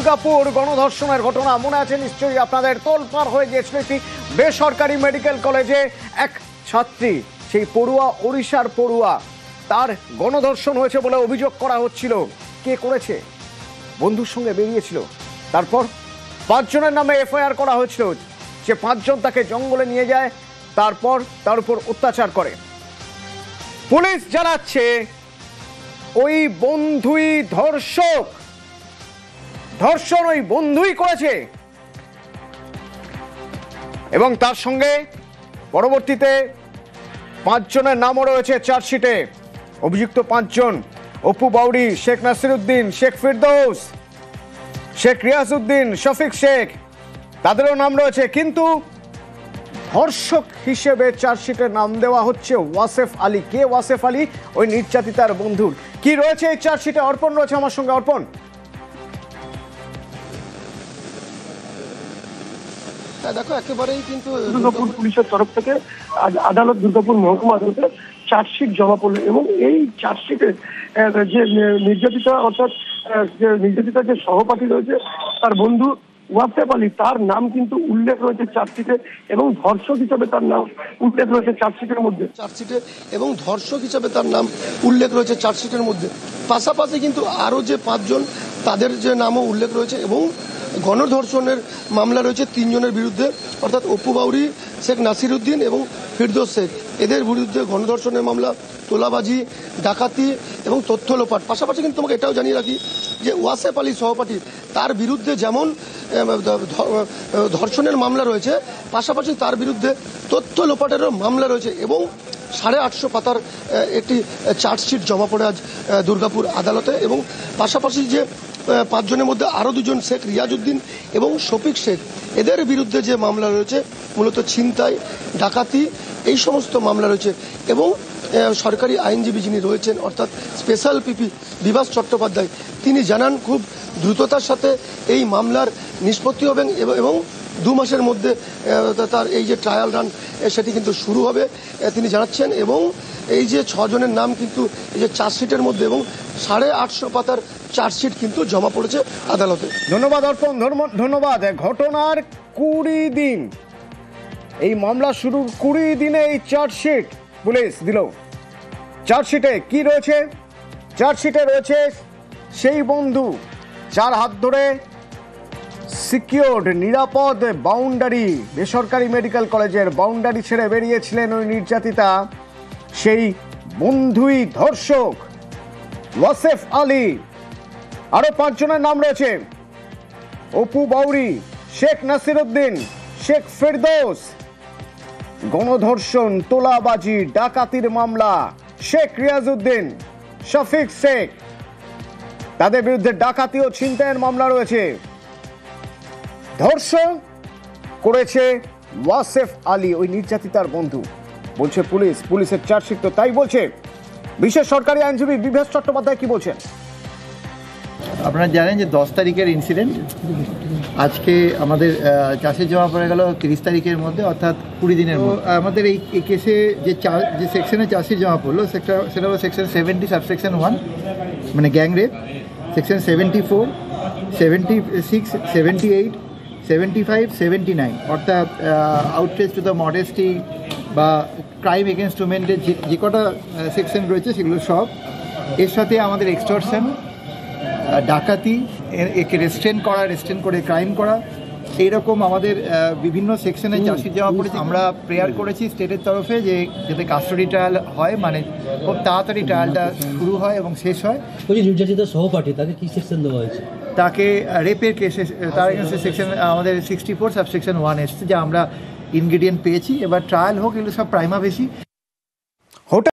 দুর্গাপুর গণধর্ষণের ঘটনা মনে আছে নিশ্চয়ই আপনাদের। তোলপাড় হয়ে গিয়েছিল একটি বেসরকারি মেডিকেল কলেজে এক ছাত্রী, সেই পড়ুয়া, ওড়িশার পড়ুয়া, তার গণধর্ষণ হয়েছে বলে অভিযোগ করা হচ্ছিল। কে করেছে? বন্ধুর সঙ্গে বেরিয়েছিল। তারপর 5 জনের নামে এফআইআর করা হয়েছিল। যে 5 জন তাকে জঙ্গলে নিয়ে যায়, তারপর তার উপর অত্যাচার করে। পুলিশ জানাচ্ছে ওই বন্ধুই ধর্ষক, ধর্ষণ ওই বন্ধুই করেছে। এবং তার সঙ্গে পরবর্তীতে 5 জনের নামও রয়েছে চার্জশিটে। অভিযুক্ত 5 জন: অপু বাউরি, শেখ নাসিরউদ্দিন, শেখ ফিরদৌস, শেখ রিয়াজউদ্দিন, শফিক শেখ, তাদেরও নাম রয়েছে। কিন্তু ধর্ষক হিসেবে চার্জশিটের নাম দেওয়া হচ্ছে ওয়াসেফ আলী। কে ওয়াসেফ আলী? ওই নির্যাতিতার বন্ধুর। কি রয়েছে এই চার্জশিটে? অর্পণ রয়েছে আমার সঙ্গে। অর্পণ, দেখো, একেবারেই কিন্তু দুর্গাপুর পুলিশের তরফ থেকে আদালত, দুর্গাপুর মহকুমা আদালতে চার্জশিট জমা পড়লো এবং এই চার্জশিটে যে নির্যাতিতা, অর্থাৎ নির্যাতিতার যে সহপাঠী রয়েছে, তার বন্ধু ওয়াসেফ আলী, তার নাম কিন্তু উল্লেখ রয়েছে চার্জশিটে এবং ধর্ষক হিসাবে তার নাম উল্লেখ রয়েছে চার্জশিটের মধ্যে। এবং ধর্ষক হিসাবে তার নাম উল্লেখ রয়েছে চার্জশিটের মধ্যে। পাশাপাশি কিন্তু আরও যে 5 জন, তাদের যে নামও উল্লেখ রয়েছে এবং গণধর্ষণের মামলা রয়েছে 3 জনের বিরুদ্ধে, অর্থাৎ অপু বাউরি, শেখ নাসিরউদ্দিন এবং ফিরদৌস শেখ। এদের বিরুদ্ধে গণধর্ষণের মামলা, তোলাবাজি, ডাকাতি এবং তথ্য লোপাট। পাশাপাশি কিন্তু তোমাকে এটাও জানিয়ে রাখি যে ওয়াসেফ আলী সহপাঠী, তার বিরুদ্ধে যেমন ধর্ষণের মামলা রয়েছে, পাশাপাশি তার বিরুদ্ধে তথ্য লোপাটেরও মামলা রয়েছে এবং 850 পাতার একটি চার্জশিট জমা পড়ে আজ দুর্গাপুর আদালতে। এবং পাশাপাশি যে 5 জনের মধ্যে আরও 2 জন, শেখ রিয়াজউদ্দিন এবং শফিক শেখ, এদের বিরুদ্ধে যে মামলা রয়েছে মূলত ছিনতাই, ডাকাতি, এই সমস্ত মামলা রয়েছে। এবং সরকারি আইনজীবী যিনি রয়েছেন, অর্থাৎ স্পেশাল পিপি বিভাস চট্টোপাধ্যায়, তিনি জানান খুব দ্রুততার সাথে এই মামলার নিষ্পত্তি হবে এবং 2 মাসের মধ্যে তার এই যে ট্রায়াল রান, সেটি কিন্তু শুরু হবে তিনি জানাচ্ছেন। এবং এই যে 6 জনের নাম কিন্তু এই যে চার্জশিটের মধ্যে এবং 850 পাতার চার্জশিট কিন্তু জমা পড়েছে আদালতে। ধন্যবাদ অর্পণ, ধন্যবাদ। ঘটনার 20 দিন, এই মামলা শুরুর 20 দিনে এই চার্জশিট পুলিশ দিল। চার্জশিটে কি রয়েছে? চার্জশিটে রয়েছে সেই বন্ধু যার হাত ধরে সিকিউরড, নিরাপদ বাউন্ডারি, বেসরকারি মেডিকেল কলেজের বাউন্ডারি ছেড়ে বেরিয়েছিলেন ওই নির্যাতিতা, সেই বন্ধুই ধর্ষক ওয়াসেফ আলী। আরো 5 জনের নাম রয়েছে: অপু বাউরি, শেখ নাসিরউদ্দিন, শেখ ফিরদৌস। গণধর্ষণ, তোলাবাজি, ডাকাতির মামলা শেখ রিয়াজউদ্দিন, শফিক শেখ, তাদের বিরুদ্ধে ডাকাতি ও ছিনতাইয়ের মামলা রয়েছে। ধর্ষণ করেছে ওয়াসেফ আলী, ওই নির্যাতিতার বন্ধু, বলছে পুলিশ। পুলিশের চার্জশিট তো তাই বলছে। বিশেষ সরকারি আইনজীবী বিভাস চট্টোপাধ্যায় কি বলছেন? আপনারা জানেন যে 10 তারিখের ইনসিডেন্ট, আজকে আমাদের চার্জশিট জমা পড়ে গেল 30 তারিখের মধ্যে, অর্থাৎ 20 দিনের মধ্যে। আমাদের এই কেসে যে সেকশনে চার্জশিট জমা পড়লো সেটা হলো সেকশন 70 সাবসেকশন 1, মানে গ্যাং রেপ, সেকশন 74, 76, 78, 75, 79, অর্থাৎ আউটরেজ টু দ্য মডেস্টি বা ক্রাইম এগেনস্ট উমেনের যে কটা সেকশন রয়েছে সেগুলো সব। এর সাথে আমাদের এক্সটর্শন, ডাকাতি, একে রেস্ট্রেন করে ক্রাইম করা, এইরকম আমাদের বিভিন্ন সেকশনে চার্জশিট জমা পড়েছে। আমরা প্রেয়ার করেছি স্টেটের তরফে যে যাতে কাস্টডি ট্রায়াল হয়, মানে খুব তাড়াতাড়ি ট্রায়ালটা শুরু হয় এবং শেষ হয়। ওই নির্যাতিত সহপাঠী, তাকে কি সেকশন দেওয়া হয়েছে? তাকে রেপের কেসে তার এগেন্সে সেকশন আমাদের 64 সাবসেকশন 1 এসেছে, যা আমরা ইনগ্রিডিয়েন্ট পেয়েছি। এবার ট্রায়াল হোক, এগুলো সব প্রাইমা ফেসি।